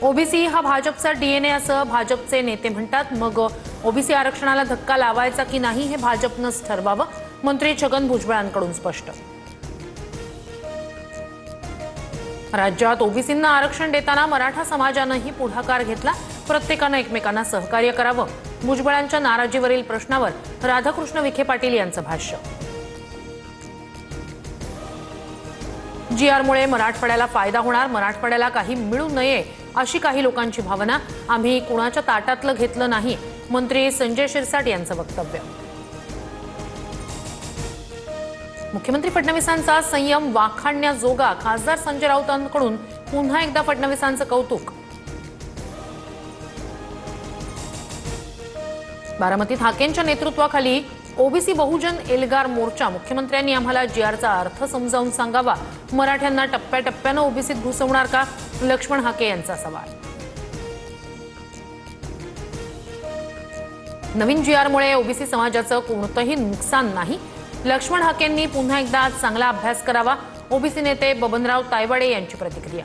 OBC हा भाजपचा DNA असं भाजपचे नेते म्हणतात। मग ओबीसी आरक्षणाला धक्का लावायचा की नाही हे भाजपनंच ठरवावं, मंत्री छगन भुजबळांकडून स्पष्ट। राज्यात ओबीसींना आरक्षण देताना मराठा समाजानंही पुढाकार घेतला, प्रत्येकानं एकमेकांना सहकार्य करावं। भुजबळांच्या नाराजीवरील प्रश्नावर राधाकृष्ण विखे पाटील यांचं भाष्य। जीआरमुळे मराठवाड्याला फायदा होणार, मराठवाड्याला काही मिळू नये अशी काही लोकांची भावना, आम्ही कुणाच्या ताटातलं घेतलं नाही, मंत्री संजय शिरसाट यांचं वक्तव्य। मुख्यमंत्री फडणवीसांचा संयम वाखाणण्याजोगा, खासदार संजय राऊतांकडून पुन्हा एकदा फडणवीसांचं कौतुक। बारामतीत हाकेंच्या नेतृत्वाखाली ओबीसी बहुजन एल्गार मोर्चा, मुख्यमंत्र्यांनी आम्हाला जीआरचा अर्थ समजावून सांगावा, मराठ्यांना टप्प्याटप्प्यानं ओबीसीत घुसवणार का, लक्ष्मण हाके यांचा सवाल। नवीन जीआरमुळे ओबीसी समाजाचं कोणतंही नुकसान नाही, लक्ष्मण हाकेंनी पुन्हा एकदा चांगला अभ्यास करावा, ओबीसी नेते बबनराव तायवाडे यांची प्रतिक्रिया।